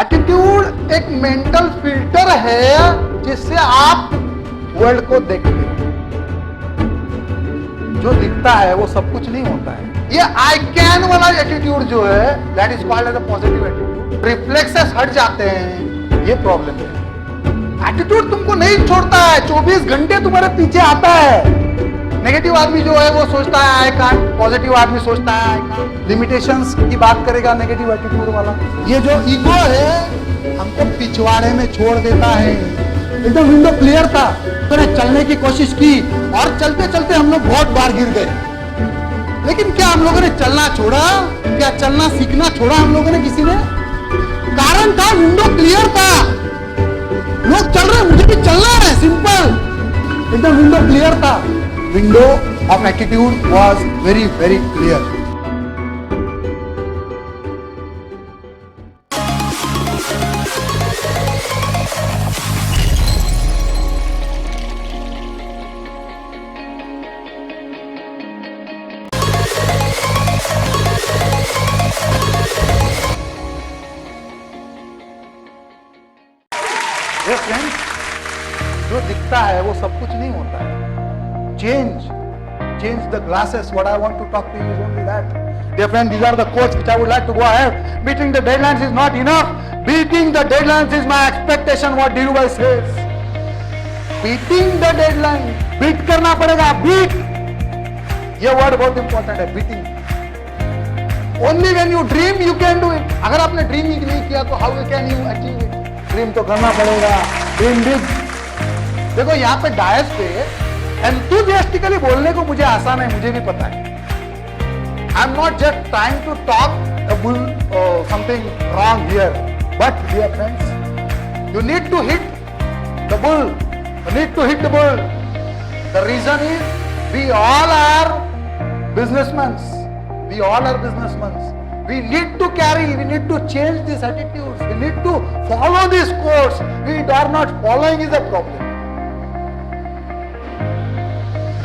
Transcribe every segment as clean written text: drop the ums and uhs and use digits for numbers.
Attitude एक mental filter है जिससे आप वर्ल्ड को देखते हैं। जो दिखता है वो सब कुछ नहीं होता है। ये आई कैन वाला एटीट्यूड जो है that is called as a positive attitude. Reflexes हट जाते हैं, ये प्रॉब्लम है। एटीट्यूड तुमको नहीं छोड़ता है, 24 घंटे तुम्हारे पीछे आता है। नेगेटिव आदमी जो है वो सोचता है आई कांट, पॉजिटिव आदमी सोचता है आई कांट। लिमिटेशंस की बात करेगा नेगेटिव एटीट्यूड वाला। ये जो ईगो है हमको पिछवाड़े में छोड़ देता है। एकदम विंडो क्लियर था, मैंने चलने की कोशिश की और चलते चलते हम लोग बहुत बार गिर गए। लेकिन क्या हम लोगों ने चलना छोड़ा? क्या चलना सीखना छोड़ा हम लोगों ने? किसी ने? कारण था विंडो क्लियर था, लोग चल रहे, मुझे भी चलना है, सिंपल। एकदम विंडो क्लियर था। Window of attitude was very very clear. Friends, जो दिखता है वो सब कुछ नहीं होता है। change the glasses. What I want to talk to you is only that. Dear friend, these are the quotes which I would like to go ahead. Beating the deadlines is not enough. Beating the deadlines is my expectation. What Dhirubhai says. Beating the deadline. Beat करना पड़ेगा. Beat. ये word बहुत important है. Beating. Only when you dream you can do it. अगर आपने dream ही नहीं किया तो how can you achieve it? Dream तो करना पड़ेगा। Dream big. देखो यहाँ पे डायस पे एंथुसियास्टिकली बोलने को मुझे आसान है, मुझे भी पता है। I am not just trying to talk something wrong here, but dear friends, you need to hit the bull, you need to hit the bull. The reason is we all are businessman, we all are businessman. We need to carry, we need to change these attitudes, we need to follow this course. We are not following is a problem.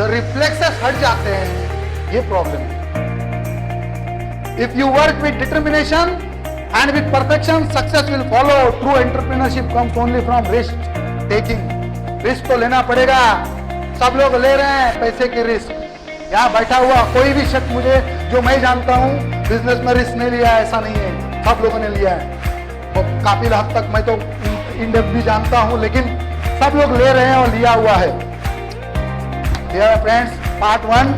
The reflexes हट जाते हैं, ये problem है। If you work with determination and with perfection, success will follow. True entrepreneurship comes only from risk taking. Risk तो लेना पड़ेगा, सब लोग ले रहे हैं पैसे की रिस्क। यहाँ बैठा हुआ कोई भी शख्स मुझे जो मैं जानता हूँ बिजनेस में रिस्क नहीं लिया है, ऐसा नहीं है, सब लोगों ने लिया है। तो काफी हद तक मैं तो इंडेप्थ भी जानता हूँ, लेकिन सब लोग ले रहे हैं और लिया हुआ है। Dear friends, part 1,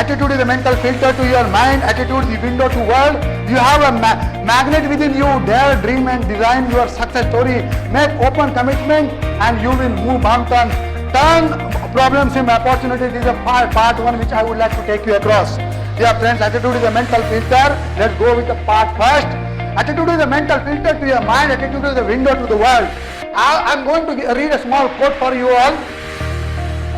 attitude is a mental filter to your mind, attitude is the window to world. You have a magnet within you, dare, dream and design your success story. Make open commitment and you will move mountains. Turn problems into opportunities. This is a part 1 which I would like to take you across. Dear friends, attitude is a mental filter. Let's go with the part first. Attitude is a mental filter to your mind. Attitude is a window to the world. I'm going to read a small quote for you all.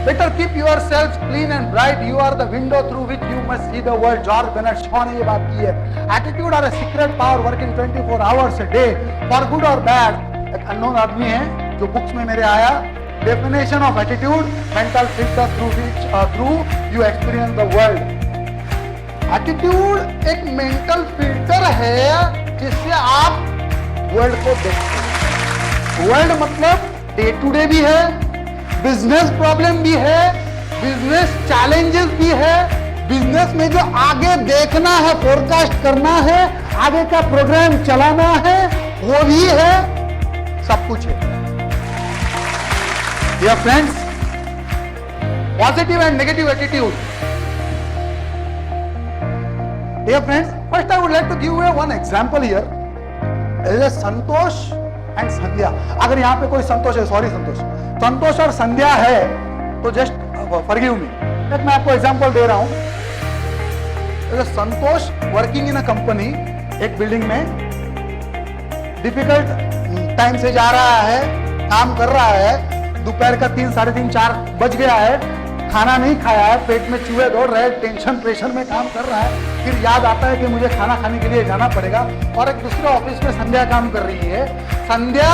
Better keep yourselves clean and bright. You are the window through which you must see the world. George Bernard Shaw ने ये बात की है. Attitude are a secret power working 24 hours a day, for good or bad. एक unknown आदमी है जो books में मेरे आया. Definition of attitude: mental filter through you experience the world. Attitude एक मेंटल फिल्टर है जिससे आप वर्ल्ड को देखते हैं। वर्ल्ड मतलब डे टू डे भी है, बिजनेस प्रॉब्लम भी है, बिजनेस चैलेंजेस भी है, बिजनेस में जो आगे देखना है, फोरकास्ट करना है, आगे का प्रोग्राम चलाना है, वो भी है, सब कुछ है। Dear friends, positive and negative attitude. Dear friends, first I would like to give you one example here. There is Santosh and Sandhya. अगर यहाँ पे कोई संतोष है, सॉरी संतोष और संध्या है तो जस्ट forgive me. मैं आपको एग्जांपल दे रहा हूँ। संतोष वर्किंग इन अ कंपनी, एक बिल्डिंग में डिफिकल्ट टाइम से जा रहा है, काम कर रहा है, दोपहर का 3, साढ़े 3, 4 बज गया है, खाना नहीं खाया है, पेट में चूहे दौड़ रहे, टेंशन प्रेशर में काम कर रहा है। फिर याद आता है कि मुझे खाना खाने के लिए जाना पड़ेगा, और एक दूसरे ऑफिस में संध्या काम कर रही है। Sandhya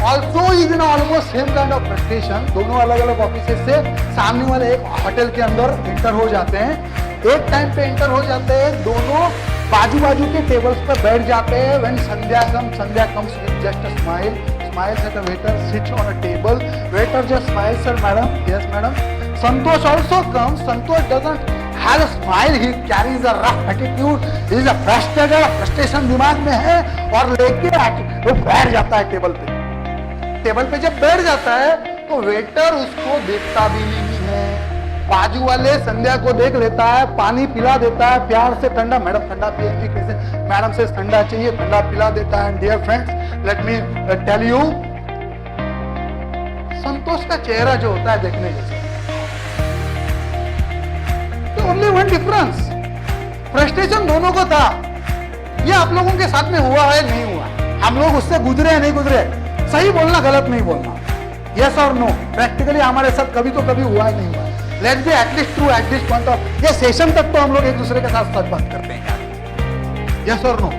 also is in almost same kind of frustration. दोनों अलग अलग ऑफिस से सामने वाले एक होटल के अंदर एंटर हो जाते हैं, एक टाइम पे एंटर हो जाते हैं, दोनों बाजू बाजू के टेबल्स पर बैठ जाते हैं। When Sandhya comes with just a smile, smiles at the waiter, sits on a table. Waiter just smiles, sir, madam, yes, madam. Santosh also comes. Santosh doesn't have a smile. He carries a rough attitude. He is a frustrated, frustration दिमाग में है और लेके वो बैठ जाता है table पे। टेबल पे जब बैठ जाता है तो वेटर उसको देखता भी नहीं है। बाजू वाले संध्या को देख लेता है, पानी पिला देता है प्यार से, ठंडा, मैडम ठंडा पिएंगे कैसे, मैडम से ठंडा चाहिए, ठंडा पिला देता है। Dear friends, let me tell you, Santosh का चेहरा जो होता है देखने जैसा, ओनली वन डिफरेंस, फ्रस्ट्रेशन दोनों को था। ये आप लोगों के साथ में हुआ है नहीं हुआ, हम लोग उससे गुजरे हैं नहीं गुजरे, सही बोलना गलत नहीं बोलना, यस और नो, प्रैक्टिकली हमारे साथ कभी तो कभी हुआ है नहीं हुआ। Let's be at least true at this point of ये सेशन तक तो हम लोग एक दूसरे के साथ सच बात करते हैं यार, यस और नो।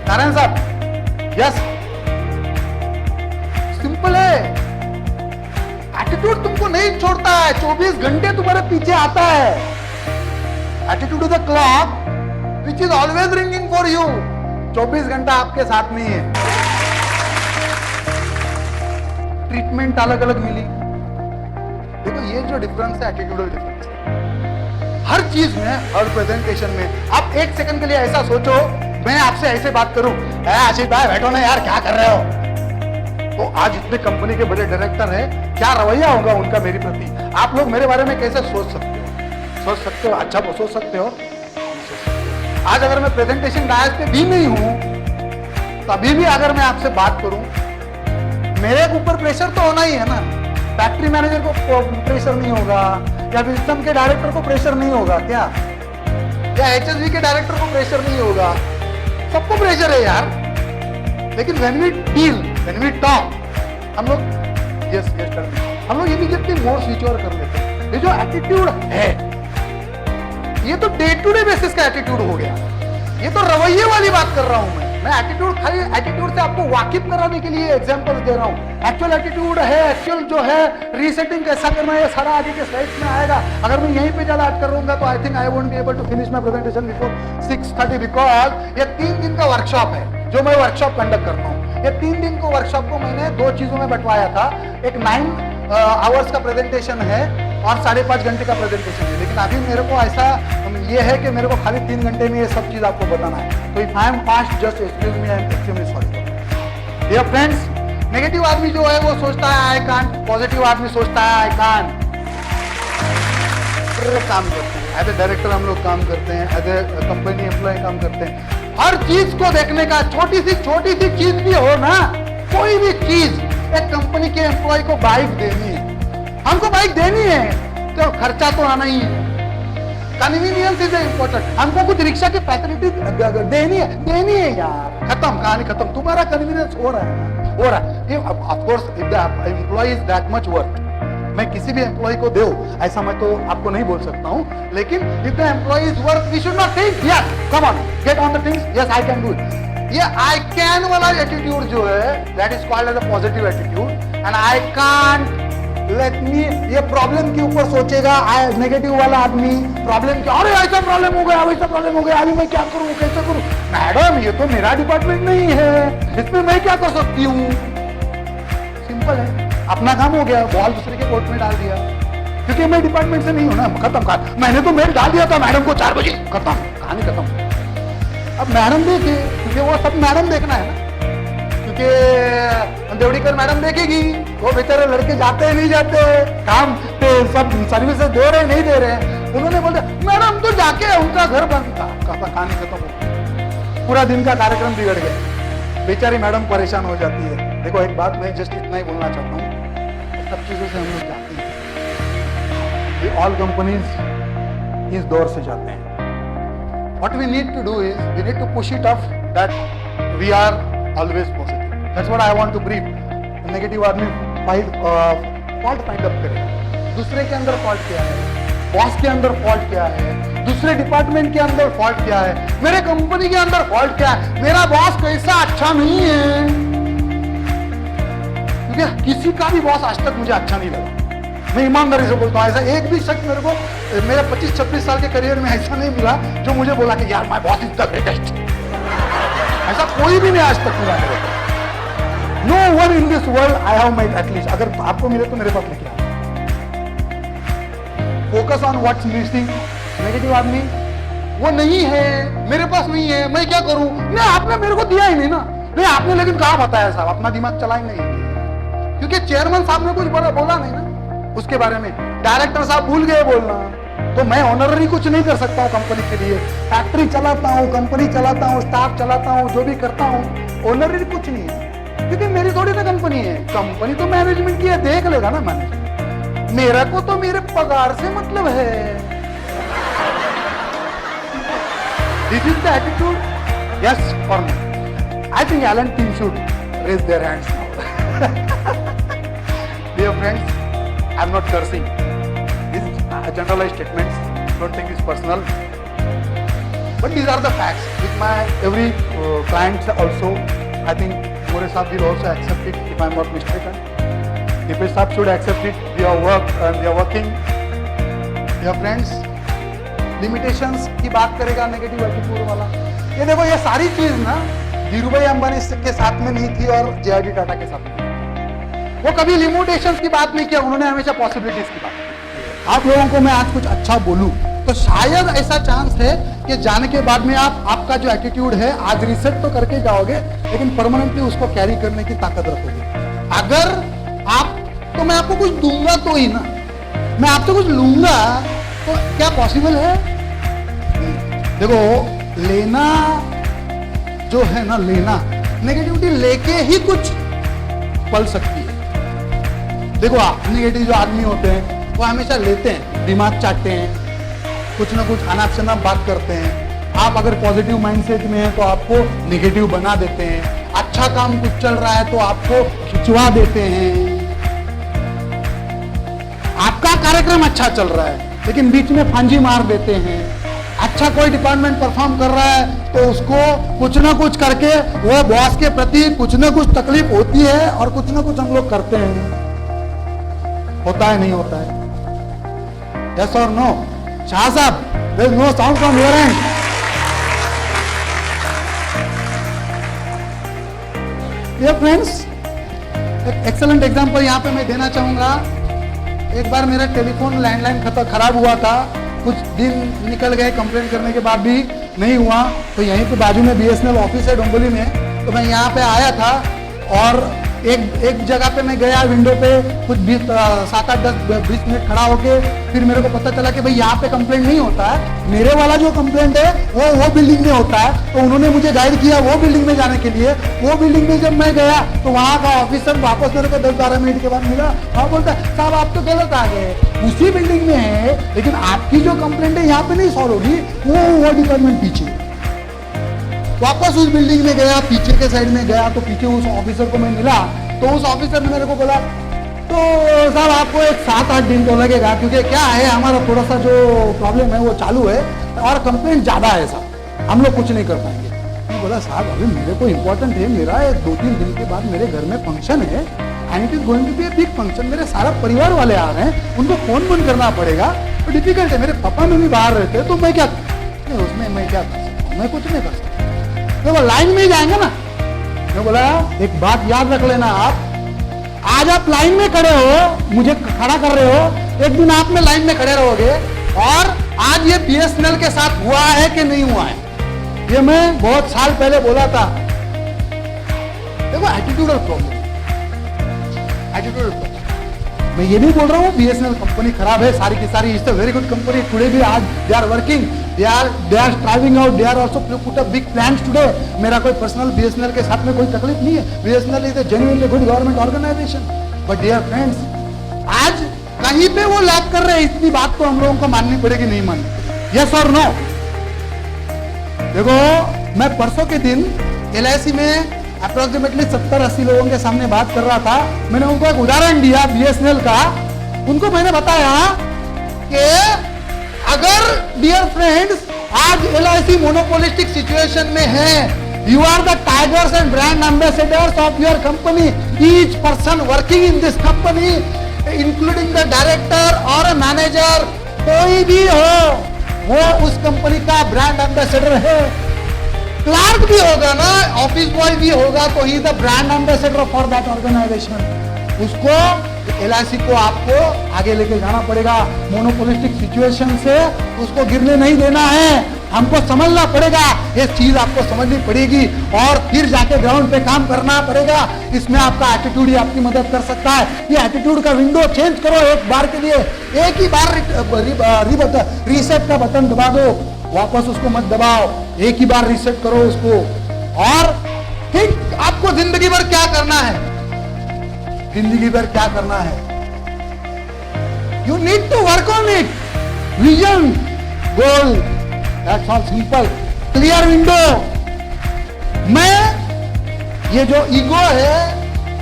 नारायण साहब, यस, सिंपल है, एटीट्यूड तुमको नहीं छोड़ता है, 24 घंटे तुम्हारे पीछे आता है। Attitude is the clock which is always ringing for you, 24 घंटा आपके साथ नहीं है। ट्रीटमेंट अलग अलग मिली, देखो ये जो डिफरेंस है, एटीट्यूडल डिफरेंस है हर चीज में, हर प्रेजेंटेशन में। आप एक सेकंड के लिए ऐसा सोचो, मैं आपसे ऐसे बात करूं, आशीष भाई बैठो ना यार, क्या कर रहे हो, तो आज इतने कंपनी के बड़े डायरेक्टर हैं, क्या रवैया होगा उनका मेरे प्रति, आप लोग मेरे बारे में कैसे सोच सकते हो, अच्छा सोच सकते हो। आज अगर मैं प्रेजेंटेशन डायस पे भी नहीं हूं, तभी भी अगर मैं आपसे बात करूं, मेरे ऊपर प्रेशर तो होना ही है ना। फैक्ट्री मैनेजर को प्रेशर नहीं होगा, या सिस्टम के डायरेक्टर को प्रेशर नहीं होगा क्या, या एचएसवी के डायरेक्टर को प्रेशर नहीं होगा, सबको प्रेशर है यार। लेकिन when we deal, when we talk, हम लोग यस हम लोग इमीडिएटली मोर स्विच ओवर कर लेते हैं। ये जो एटीट्यूड है, ये तो डे टू डे बेसिस का एटीट्यूड हो गया, ये तो रवैये वाली बात कर रहा हूं मैं एटीट्यूड, खाली एटीट्यूड से आपको वाकिफ कराने के लिए एग्जांपल्स दे रहा हूं। एक्चुअल एटीट्यूड है, एक्चुअल जो है रीसेटिंग कैसा करना है, सारा आगे के स्लाइड्स में आएगा। अगर मैं यहीं पे ज्यादा ऐड कर लूंगा तो I think I won't be able to finish my presentation before 6:30, because ये 3 दिन का वर्कशॉप है जो मैं वर्कशॉप कंडक्ट करता हूँ। ये 3 दिन को वर्कशॉप को मैंने 2 चीजों में बंटवाया था, एक 9 आवर्स का प्रेजेंटेशन है और 5.5 घंटे का प्रेजेंटेशन है। लेकिन अभी मेरे को ऐसा ये है कि मेरे को खाली 3 घंटे में ये सब चीज आपको बताना है। तो if I am fast, just excuse me, I am extremely sorry. Dear friends, negative आदमी जो है वो सोचता है आई कांट, पॉजिटिव आदमी सोचता है आई कांट। काम करते हैं एज ए डायरेक्टर, हम लोग काम करते हैं, एज ए कंपनी एम्प्लॉय काम करते हैं। हर चीज को देखने का, छोटी सी चीज भी हो ना, कोई भी चीज, एक कंपनी के एम्प्लॉय को बाइक देनी है, हमको बाइक देनी है तो खर्चा तो आना ही है। कन्वीनियंस इज इंपॉर्टेंट, हमको कुछ रिक्शा की फैसिलिटी देनी है यार, खत्म, कहानी खत्म। तुम्हारा कन्वीनियंस हो रहा है, हो रहा है। Of course if the employ is that much worth, मैं किसी भी एम्प्लॉय को दूं ऐसा मैं तो आपको नहीं बोल सकता हूं, लेकिन if the employ is worth, we should not think yes come on get on the things, yes I can do it. ये आई कैन वाला एटीट्यूड जो है, that is called as a positive attitude, and I can't let me, ये problem के ऊपर सोचेगा negative वाला आदमी, प्रॉब्लम क्या, अरे ऐसा प्रॉब्लम हो गया, वैसा प्रॉब्लम हो गया, अभी मैं क्या करूं, कैसे करूं। मैडम ये तो मेरा डिपार्टमेंट नहीं है, इसमें मैं क्या कर सकती हूँ। सिंपल है, अपना काम हो गया, बॉल दूसरे के कोर्ट में डाल दिया, क्योंकि मैं डिपार्टमेंट से नहीं हूं ना, खत्म कहानी। मैंने तो मेल डाल दिया था मैडम को 4 बजे, खत्म, कहानी खत्म। अब मैडम देखे, क्योंकि वो सब मैडम देखना है ना, क्योंकि देवड़ीकर मैडम देखेगी, वो बेचारे लड़के जाते नहीं जाते काम पे, सब सर्विसेज दे रहे नहीं दे रहे, उन्होंने बोल दिया मैडम तो जाके उनका घर बंद था, कहानी खत्म हो, पूरा दिन का कार्यक्रम बिगड़ गया, बेचारी मैडम परेशान हो जाती है। देखो एक बात मैं जस्ट इतना ही बोलना चाहता हूँ, सब चीजों से हम लोग जाते हैं, ऑल कंपनीज इस दौर से जाते हैं। What we need to do is we need to push it off that we are always positive. That's what I want to brief. Negative आदमी फॉल्ट फाइंड अप करेगा, दूसरे के अंदर फॉल्ट क्या है, बॉस के अंदर फॉल्ट क्या है, दूसरे डिपार्टमेंट के अंदर फॉल्ट क्या है, मेरे कंपनी के अंदर फॉल्ट क्या है, मेरा बॉस कैसा अच्छा नहीं है, क्योंकि किसी का भी बॉस आज तक मुझे अच्छा नहीं लगा, मैं ईमानदारी से बोलता हूँ, ऐसा एक भी शख्स मेरे को मेरे 25-26 साल के करियर में ऐसा नहीं मिला जो मुझे बोला कि यार my boss is the greatest. ऐसा कोई भी नहीं आज तक मिला मेरे को। No one in this world I have met at least. अगर आपको मिले तो मेरे पास लिखिए। Focus on what's missing. Negative आदमी वो नहीं है, मेरे पास नहीं है, मैं क्या करूं? नहीं, आपने मेरे को दिया ही नहीं ना। नहीं आपने लेकिन कहा बताया साहब, अपना दिमाग चला ही नहीं, क्योंकि चेयरमैन साहब ने कुछ बड़ा बोला नहीं ना उसके बारे में। डायरेक्टर साहब भूल गए बोलना, तो मैं ऑनररी कुछ नहीं कर सकता हूँ कंपनी के लिए। फैक्ट्री चलाता हूँ, कंपनी चलाता हूँ, स्टाफ चलाता हूँ, जो भी करता हूँ, ऑनररी कुछ नहीं है, क्योंकि मेरी थोड़ी ना कंपनी है। कंपनी तो मैनेजमेंट की है, देख लेगा ना मैनेजमेंट। मेरा को तो मेरे पगार से मतलब है। This is the attitude, yes और no? I think Allen team should raise their hands now. Dear friends, I am not cursing. These are generalized statements. Don't think it's personal. But these are the facts. With my every client also, I think More Saab will also accept it if I am not mistaken. Dipesh Saab should accept it. We are working. Dear friends, limitations की बात करेगा negative attitude वाला। ये देखो, ये सारी चीज ना धीरूभाई अंबानी के साथ में नहीं थी और जे.आर.डी. टाटा के साथ में। वो कभी लिमिटेशंस की बात नहीं किया, उन्होंने हमेशा पॉसिबिलिटीज की बात की। आप लोगों को मैं आज कुछ अच्छा बोलूं तो शायद ऐसा चांस है कि जाने के बाद में आपका जो एटीट्यूड है आज रिसेट तो करके जाओगे, लेकिन परमानेंटली उसको कैरी करने की ताकत रखोगे। अगर आप तो मैं आपको कुछ दूंगा तो ही ना, मैं आपसे कुछ लूंगा तो क्या पॉसिबल है? देखो, लेना जो है ना, लेना नेगेटिविटी लेके ही कुछ पल सकती है। देखो, नेगेटिव जो आदमी होते हैं वो हमेशा लेते हैं, दिमाग चाटते हैं, कुछ ना कुछ अनाप शनाप बात करते हैं। आप अगर पॉजिटिव माइंडसेट में हैं तो आपको नेगेटिव बना देते हैं। अच्छा काम कुछ चल रहा है तो आपको खिंचवा देते हैं। आपका कार्यक्रम अच्छा चल रहा है लेकिन बीच में फांजी मार देते हैं। अच्छा कोई डिपार्टमेंट परफॉर्म कर रहा है तो उसको कुछ ना कुछ करके वो बॉस के प्रति कुछ ना कुछ तकलीफ होती है और कुछ ना कुछ हम लोग करते हैं। होता है नहीं होता है? यस और नो? शाह साहब, there is no sound from your end. Dear friends, एक एक्सेलेंट एग्जांपल यहाँ पे मैं देना चाहूंगा। एक बार मेरा टेलीफोन लैंडलाइन खराब हुआ था, कुछ दिन निकल गए, कंप्लेन करने के बाद भी नहीं हुआ, तो यहीं पे बाजू में BSNL ऑफिस है डोंबिवली में, तो मैं यहाँ पे आया था और एक जगह पे मैं गया, विंडो पे कुछ 7-8-10-20 मिनट खड़ा होके फिर मेरे को पता चला कि भाई यहाँ पे कंप्लेंट नहीं होता है, मेरे वाला जो कंप्लेंट है वो बिल्डिंग में होता है। तो उन्होंने मुझे गाइड किया वो बिल्डिंग में जाने के लिए। वो बिल्डिंग में जब मैं गया तो वहाँ का ऑफिसर वापस मेरे को 10-12 मिनट के बाद मिला। हाँ, बोलता है साहब आप तो गलत आ गए, उसी बिल्डिंग में है लेकिन आपकी जो कंप्लेंट है यहाँ पे नहीं सॉल्व होगी, वो डिपार्टमेंट पीछे। वापस उस बिल्डिंग में गया, पीछे के साइड में गया तो पीछे उस ऑफिसर को मैं मिला, तो उस ऑफिसर ने मेरे को बोला तो साहब आपको एक 7-8 दिन तो लगेगा, क्योंकि क्या है हमारा थोड़ा सा जो प्रॉब्लम है वो चालू है और कंप्लेंट ज्यादा है साहब, हम लोग कुछ नहीं कर पाएंगे। मैं बोला साहब अभी मेरे को इम्पोर्टेंट है, मेरा 2-3 दिन के बाद मेरे घर में फंक्शन है and it is going to be a big function, मेरे सारा परिवार वाले आ रहे हैं, उनको फोन करना पड़ेगा, तो डिफिकल्ट है। मेरे पापा में भी बाहर रहते हैं तो मैं क्या उसमें मैं क्या कर सकता हूँ, मैं कुछ नहीं कर सकता। तो वो लाइन में ही जाएंगे ना। मैं बोला एक बात याद रख लेना, आप आज आप लाइन में खड़े हो, मुझे खड़ा कर रहे हो, एक दिन आप में लाइन में खड़े रहोगे। और आज ये BSNL के साथ हुआ है कि नहीं हुआ है, ये मैं बहुत साल पहले बोला था। देखो एटीट्यूडल प्रॉब्लम, एटीट्यूडल प्रॉब्लम। मैं ये नहीं बोल रहा हूँ BSNL कंपनी खराब है, सारी की सारी it's a very good company today भी। आज they are working, they are striving out, they are also put a big plans today. मेरा कोई पर्सनल BSNL के साथ में कोई तकलीफ नहीं है। BSNL is a genuinely good government organisation. But dear friends, आज कहीं पे वो लैग कर रहे हैं, इतनी बात तो हम लोगों को माननी पड़ेगी, नहीं माननी पड़ेगी? यस और नो? देखो मैं परसों के दिन LIC में अप्रोक्सीमेटली 70-80 लोगों के सामने बात कर रहा था। मैंने उनको एक उदाहरण दिया BSNL का। उनको मैंने बताया कि अगर डियर फ्रेंड्स आज LIC मोनोपोलिस्टिक सिचुएशन में है, you are the tigers and brand ambassadors of your company, each person working in this company including the director और मैनेजर, कोई भी हो, वो उस कंपनी का ब्रांड एम्बेसडर है। क्लार्क भी होगा ना, ऑफिस बॉय भी होगा, तो ही the brand ambassador for that organization. उसको LIC को आपको आगे लेके जाना पड़ेगा, मोनोपोलिस्टिक सिचुएशन से उसको गिरने नहीं देना है। हमको समझना पड़ेगा, ये चीज आपको समझनी पड़ेगी और फिर जाके ग्राउंड पे काम करना पड़ेगा। इसमें आपका एटीट्यूड ही आपकी मदद कर सकता है। ये एटीट्यूड का विंडो चेंज करो एक बार के लिए, एक ही बार रीसेट का बटन दबा दो, वापस उसको मत दबाओ, एक ही बार रीसेट करो उसको। और ठीक आपको जिंदगी भर क्या करना है, जिंदगी भर क्या करना है, you need to work on it. Vision, goal, that's all simple, clear window. मैं ये जो ईगो है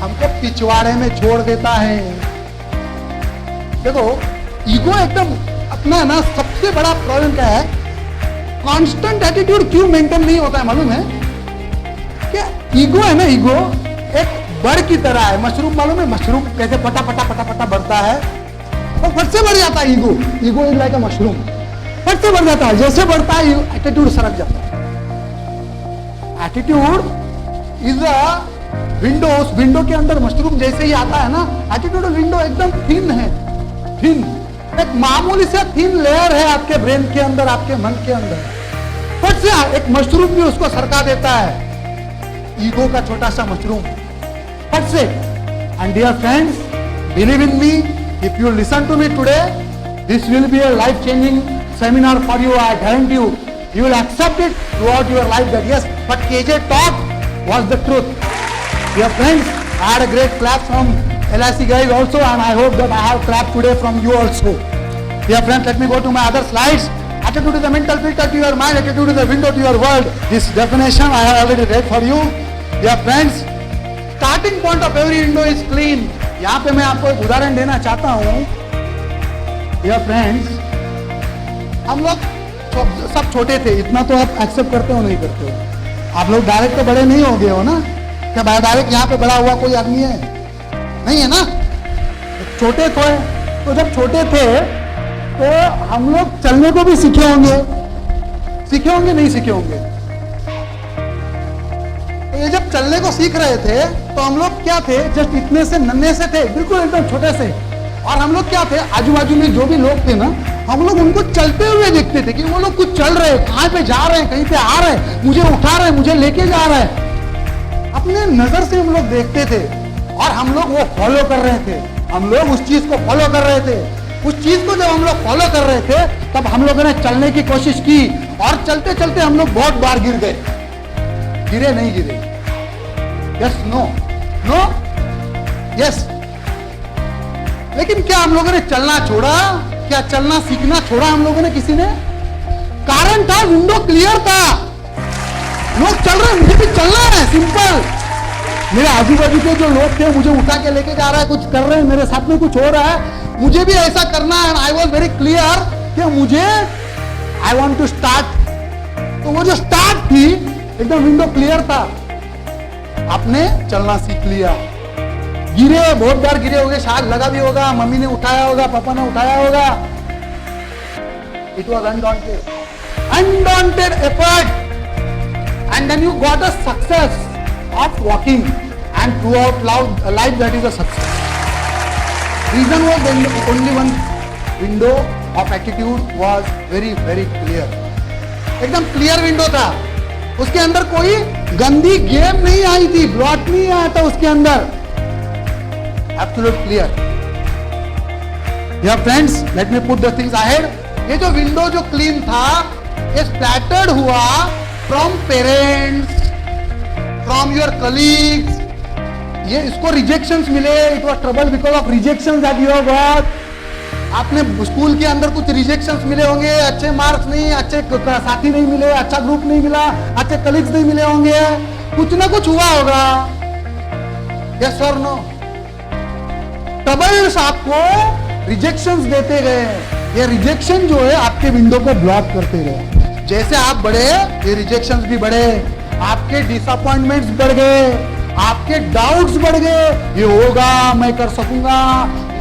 हमको पिछवाड़े में छोड़ देता है। देखो ईगो एकदम अपना ना, सबसे बड़ा प्रॉब्लम क्या है, कांस्टेंट एटीट्यूड क्यों मेंटेन नहीं होता है मालूम है क्या? ईगो है ना, ईगो एक बर्ड की तरह है। मशरूम मालूम है, मशरूम कैसे पटा पटा पटा पटा बढ़ता है, और फट से बढ़ जाता है ego. Ego is like a mushroom, फट से बढ़ जाता है, जैसे बढ़ता है एटीट्यूड सरक जाता है। एटीट्यूड इज अ विंडो, उस विंडो के अंदर मशरूम जैसे ही आता है ना, एटीट्यूड विंडो एकदम थिन है, थिन, एक मामूली से थिन लेयर है आपके ब्रेन के अंदर, आपके मन के अंदर। फट से एक मशरूम भी उसको सरका देता है, ईगो का छोटा सा मशरूम, फट से। And dear friends, believe in me, if you listen to me today, this will be a life changing seminar for you. I guarantee you, you will accept it throughout your life that yes, what KJ taught was the truth. Dear friends, I had a great clap from LIC guys also, and I hope that I have clap today from you also. Dear friends, let me go to my other slides. Attitude is the mental filter to your mind, attitude is the window to your world. This definition I have already read for you. Dear friends, starting point of every window is clean. यहाँ पे मैं आपको एक उदाहरण देना चाहता हूँ। Dear friends, हम लोग सब छोटे थे, इतना तो आप एक्सेप्ट करते हो नहीं करते हो? आप लोग डायरेक्ट तो बड़े नहीं हो गए हो ना, क्या डायरेक्ट यहाँ पे बड़ा हुआ कोई आदमी है? नहीं है ना, छोटे थे। तो जब छोटे थे तो हम लोग चलने को भी सीखे होंगे, नहीं सीखे होंगे? तो ये जब चलने को सीख रहे थे तो हम लोग क्या थे, जस्ट इतने से नन्हे से थे, बिल्कुल एकदम छोटे से। और हम लोग क्या थे, आजू बाजू में जो भी लोग थे ना, हम लोग उनको चलते हुए देखते थे कि वो लोग कुछ चल रहे हैं, कहाँ पे जा रहे हैं, कहीं पे आ रहे हैं, मुझे उठा रहे हैं, मुझे लेके जा रहे हैं। अपने नजर से हम लोग देखते थे और हम लोग वो फॉलो कर रहे थे, हम लोग उस चीज को फॉलो कर रहे थे। उस चीज को जब हम लोग फॉलो कर रहे थे तब हम लोगों ने चलने की कोशिश की, और चलते चलते हम लोग बहुत बार गिर गए। गिरे नहीं गिरे? Yes, no, no, yes. लेकिन क्या हम लोगों ने चलना छोड़ा? क्या चलना सीखना छोड़ा हम लोगों ने? किसी ने? कारण था, विंडो क्लियर था, लोग चल रहे हैं, मुझे भी चलना है, सिंपल। मेरे आजू बाजू के जो लोग थे मुझे उठा के लेके जा रहा है, कुछ कर रहे हैं, मेरे साथ में कुछ हो रहा है, मुझे भी ऐसा करना है। आई वॉज वेरी क्लियर कि मुझे, आई वॉन्ट टू स्टार्ट। तो वो जो स्टार्ट थी एकदम विंडो क्लियर था, आपने चलना सीख लिया। गिरे, बहुत बार गिरे होंगे, शायद लगा भी होगा, मम्मी ने उठाया होगा, पापा ने उठाया होगा। It was undaunted effort, and then you got a success of walking, and throughout life that is a success. Reason was only one, window of attitude was very very clear. एकदम clear window था, उसके अंदर कोई गंदी game नहीं आई थी, blot नहीं आया था उसके अंदर। Absolute clear. Dear friends, let me put the things ahead. ये जो विंडो जो क्लीन था, ये स्प्लैटर्ड हुआ from parents, from your colleagues. ये इसको रिजेक्शंस मिले, it was trouble because of rejections that you have got. आपने स्कूल के अंदर कुछ रिजेक्शंस मिले होंगे, अच्छे मार्क्स नहीं, अच्छे साथी नहीं मिले, अच्छा ग्रुप नहीं मिला, अच्छे कलीग्स नहीं मिले होंगे, कुछ ना कुछ हुआ होगा। यस और नो? ट्रबल्स आपको रिजेक्शंस देते गए, ये रिजेक्शन जो है आपके विंडो को ब्लॉक करते गए। जैसे आप बढ़े, ये रिजेक्शंस भी बढ़े, आपके डिसअपॉइंटमेंट्स बढ़ गए, आपके डाउट्स बढ़ गए, ये होगा, मैं कर सकूंगा,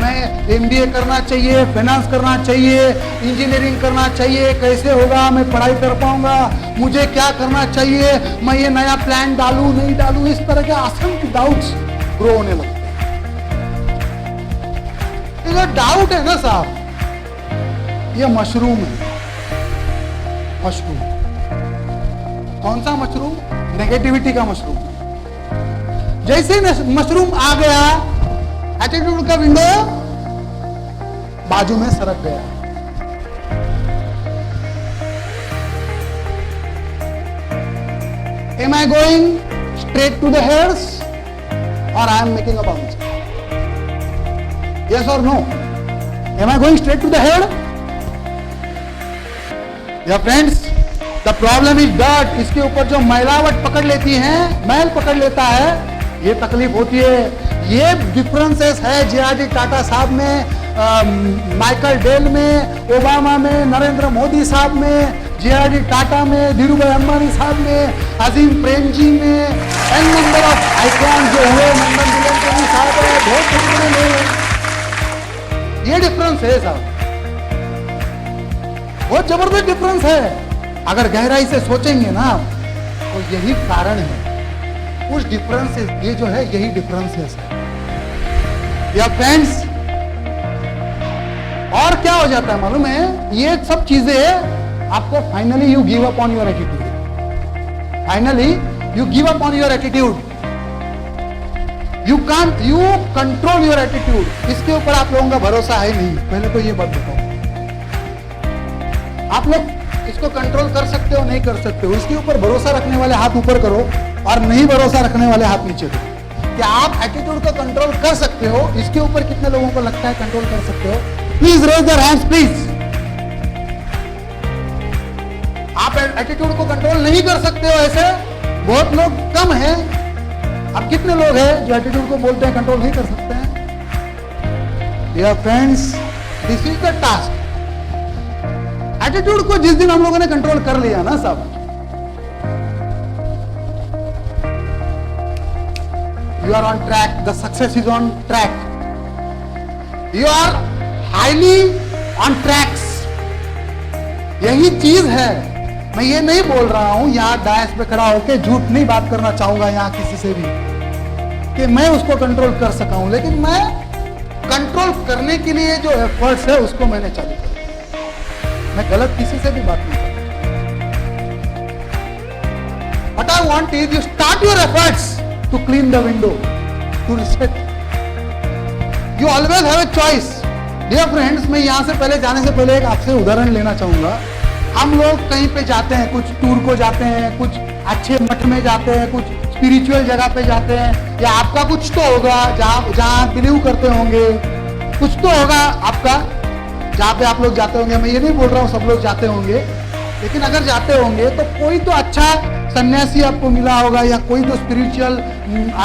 मैं एमबीए करना चाहिए, फाइनेंस करना चाहिए, इंजीनियरिंग करना चाहिए, कैसे होगा, मैं पढ़ाई कर पाऊंगा, मुझे क्या करना चाहिए, मैं ये नया प्लान डालूं नहीं डालूं, इस तरह के असंख्य डाउट्स ग्रो होने लगते हैं। ये जो डाउट है ना साहब, ये मशरूम है। मशरूम कौन सा मशरूम? नेगेटिविटी का मशरूम। जैसे मशरूम आ गया, एटीट्यूड का विंडो बाजू में सरक गया। Am I going straight to the hairs or I am making a bounce? Yes or no? Am I going straight to the head? Yeah friends, the problem is that इसके ऊपर जो मैलावट पकड़ लेती है, मैल पकड़ लेता है, ये तकलीफ होती है। ये डिफरेंसेस है जे.आर.डी. टाटा साहब में, माइकल डेल में, ओबामा में, नरेंद्र मोदी साहब में, जे.आर.डी. टाटा में, धीरूभाई अंबानी साहब में, अजीम प्रेमजी में, एन नंबर ऑफ आइकॉन जो हुए, नंदन निलेकनी साहब है, बहुत बड़े लोग हैं। ये डिफरेंस है साहब, बहुत जबरदस्त डिफरेंस है। अगर गहराई से सोचेंगे ना तो यही कारण है, उस डिफरेंसेस, ये जो है यही डिफरेंसेस है। या फ्रेंड्स, और क्या हो जाता है मालूम है? ये सब चीजें आपको finally you give up on your attitude. Finally you give up on your attitude. You control your attitude. इसके ऊपर आप लोगों का भरोसा है नहीं, पहले तो ये बात बताओ। आप लोग इसको कंट्रोल कर सकते हो नहीं कर सकते हो? इसके ऊपर भरोसा रखने वाले हाथ ऊपर करो और नहीं भरोसा रखने वाले हाथ नीचे करो। क्या आप एटीट्यूड को कंट्रोल कर सकते हो? इसके ऊपर कितने लोगों को लगता है कंट्रोल कर सकते हो? Please raise your hands please. आप एटीट्यूड को कंट्रोल नहीं कर सकते हो, ऐसे बहुत लोग कम हैं। अब कितने लोग हैं जो एटीट्यूड को बोलते हैं कंट्रोल नहीं कर सकते हैं? Dear friends, this is the task. Attitude को जिस दिन हम लोगों ने कंट्रोल कर लिया ना सब, you are on track, the success is on track, you are highly on tracks। यही चीज है। मैं ये नहीं बोल रहा हूं यहां डायस पे खड़ा होकर, झूठ नहीं बात करना चाहूंगा यहां किसी से भी कि मैं उसको कंट्रोल कर सका हूं, लेकिन मैं कंट्रोल करने के लिए जो एफर्ट्स है उसको मैंने चालू किया। मैं गलत किसी से भी बात नहीं करता। What I want is you start your efforts to clean the window, to reset. You always have a choice. Dear friends, मैं यहाँ से पहले जाने से पहले एक आपसे उदाहरण लेना चाहूंगा। हम लोग कहीं पे जाते हैं, कुछ टूर को जाते हैं, कुछ अच्छे मठ में जाते हैं, कुछ स्पिरिचुअल जगह पे जाते हैं, या आपका कुछ तो होगा जहाँ बिलीव करते होंगे, कुछ तो होगा आपका जहाँ पे आप लोग जाते होंगे। मैं ये नहीं बोल रहा हूँ सब लोग जाते होंगे, लेकिन अगर जाते होंगे तो कोई तो अच्छा सन्यासी आपको मिला होगा या कोई तो स्पिरिचुअल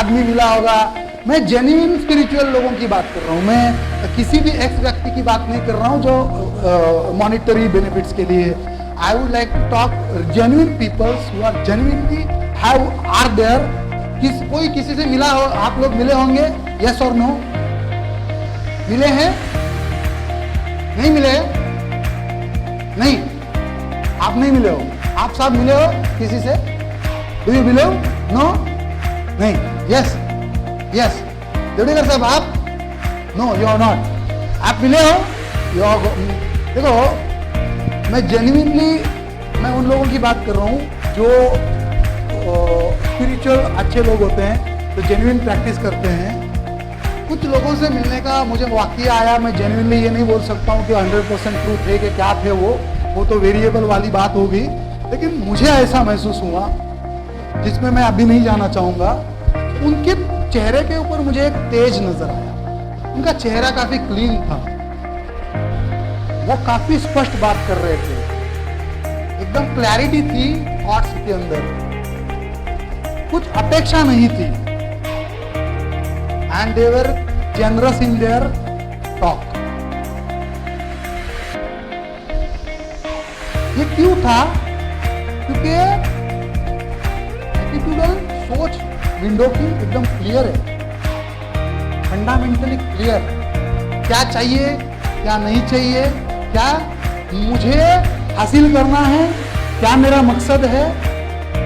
आदमी मिला होगा। मैं जेन्युइन स्पिरिचुअल लोगों की बात कर रहा हूँ, मैं किसी भी एक्स व्यक्ति की बात नहीं कर रहा हूँ जो मॉनिटरी बेनिफिट्स के लिए। I would like to talk genuine peoples who are genuinely are there. कोई किसी से मिला हो? आप लोग मिले होंगे, यस और नो? मिले हैं? नहीं मिले? नहीं, आप नहीं मिले हो। आप सब मिले हो किसी से? Do you believe? नो? नहीं? यस? यस? देवडीकर साहब आप? No, you are not. आप मिले हो? You are. देखो, मैं जेन्युइनली मैं उन लोगों की बात कर रहा हूँ जो स्पिरिचुअल अच्छे लोग होते हैं, जो जेन्युइन प्रैक्टिस करते हैं। कुछ लोगों से मिलने का मुझे वाकया आया। मैं जेन्युइनली ये नहीं बोल सकता हूँ कि 100% ट्रूथ है कि क्या थे वो तो वेरिएबल वाली बात होगी, लेकिन मुझे ऐसा महसूस हुआ जिसमें मैं अभी नहीं जाना चाहूंगा। उनके चेहरे के ऊपर मुझे एक तेज नजर आया। उनका चेहरा काफी क्लीन था, वो काफी स्पष्ट बात कर रहे थे, एकदम क्लैरिटी थी थॉट्स के अंदर, कुछ अपेक्षा नहीं थी। And they were generous in their talk. ये क्यों था? क्योंकि एटीट्यूडल सोच विंडो की एकदम क्लियर है, फंडामेंटली क्लियर। क्या चाहिए, क्या नहीं चाहिए, क्या मुझे हासिल करना है, क्या मेरा मकसद है,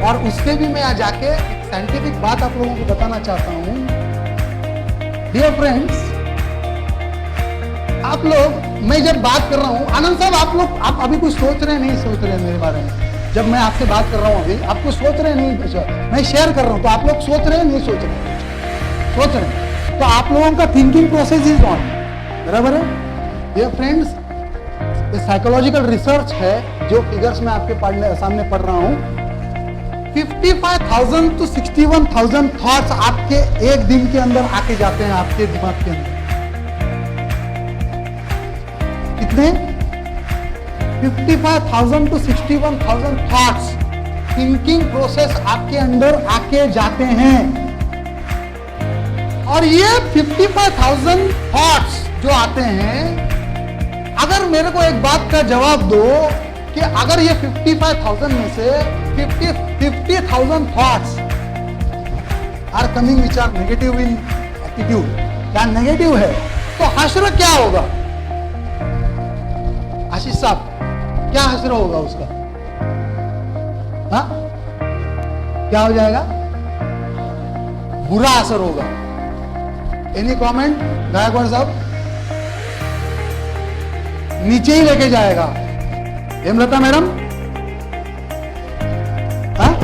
और उससे भी मैं जाके एक साइंटिफिक बात आप लोगों को बताना चाहता हूं। डियर फ्रेंड्स, आप लोग, मैं जब बात कर रहा हूं, आनंद साहब आप अभी कुछ सोच रहे हैं, नहीं सोच रहे हैं मेरे बारे में? जब मैं आपसे बात कर रहा हूं अभी, आप कुछ सोच रहे हैं नहीं? मैं शेयर कर रहा हूं तो आप लोग सोच रहे हैं नहीं सोच रहे? सोच रहे हैं। तो आप लोगों का थिंकिंग प्रोसेस इज ऑन, बराबर है? डियर फ्रेंड्स, ये साइकोलॉजिकल रिसर्च है, जो फिगर्स मैं आपके सामने पढ़ रहा हूं। 55,000 to 61,000 थॉट्स आपके एक दिन के अंदर आके जाते हैं आपके दिमाग के अंदर। कितने? 55,000 to 61,000 थॉट्स, थिंकिंग प्रोसेस आपके अंदर आके जाते हैं। और ये 55,000 थॉट्स जो आते हैं, अगर मेरे को एक बात का जवाब दो कि अगर ये 55,000 में से 50,000 thoughts are coming which are negative in attitude, क्या नेगेटिव है, तो हश्र क्या होगा? आशीष साहब, क्या हश्र होगा उसका? हाँ, क्या हो जाएगा? बुरा असर होगा। एनी कमेंट गायकवाड़ साहब? नीचे ही लेके जाएगा। हेमलता मैडम? हाँ,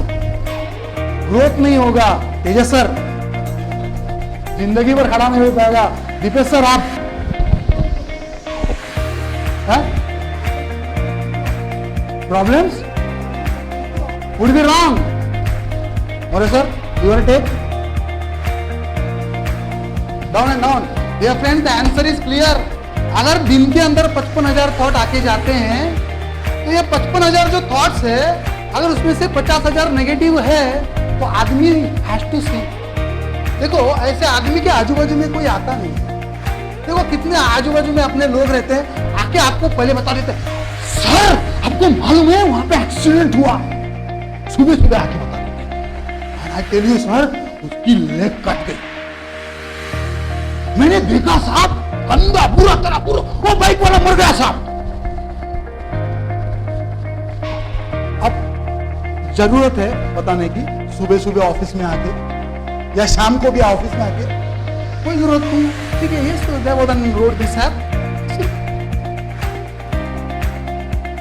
ग्रोथ नहीं होगा। तेजस सर, जिंदगी भर खड़ा नहीं हो पाएगा। दीपेश सर, आप? हाँ? Problems would be wrong. More sir, your take. Down and down. Dear friends, the answer is clear. अगर दिन के अंदर 55,000 थॉट आके जाते हैं, तो ये 55,000 जो थॉट्स है, अगर उसमें से 50,000 नेगेटिव है, तो आदमी हैज टू सी। देखो, ऐसे आदमी के आजू बाजू में कोई आता नहीं। देखो कितने आजू बाजू में अपने लोग रहते हैं, आके आपको पहले बता देते हैं, सर आपको मालूम है वहां पे एक्सीडेंट हुआ, सुबह सुबह आके बता देते हैं। आई टेल यू सर, उसकी लेग कट गई, मैंने देखा साहब, गंदा पूरा तरह पूरा, वो बाइक वाला मर गया साहब। अब जरूरत है बताने की, सुबह सुबह ऑफिस में आके या शाम को भी ऑफिस में आके, कोई जरूरत नहीं। ठीक है, ये रोड दिस है,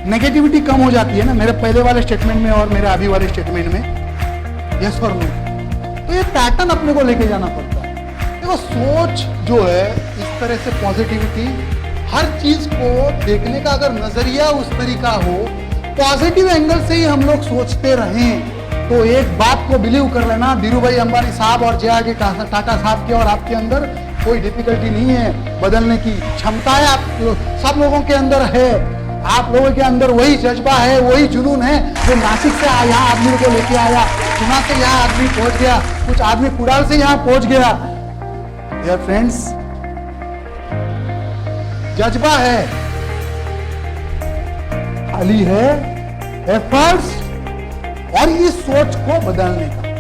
नेगेटिविटी कम हो जाती है ना मेरे पहले वाले स्टेटमेंट में और मेरे अभी वाले स्टेटमेंट में, यस और नो। तो ये पैटर्न अपने को लेके जाना पड़ता है। देखो, सोच जो है इस तरह से, पॉजिटिविटी, हर चीज को देखने का अगर नजरिया उस तरीका हो, पॉजिटिव एंगल से ही हम लोग सोचते रहें, तो एक बात को बिलीव कर लेना, धीरूभाई अंबानी साहब और जे.आर.डी. टाटा साहब के और आपके अंदर कोई डिफिकल्टी नहीं है, बदलने की क्षमताएं आप सब लोगों के अंदर है। आप लोगों के अंदर वही जज्बा है, वही जुनून है जो नासिक से यहाँ आदमी को लेके आया, चुना से यहाँ आदमी पहुंच गया, कुछ आदमी कुड़ाल से यहाँ पहुंच गया। डियर फ्रेंड्स, जज्बा है, खाली है एफर्ट्स और इस सोच को बदलने का।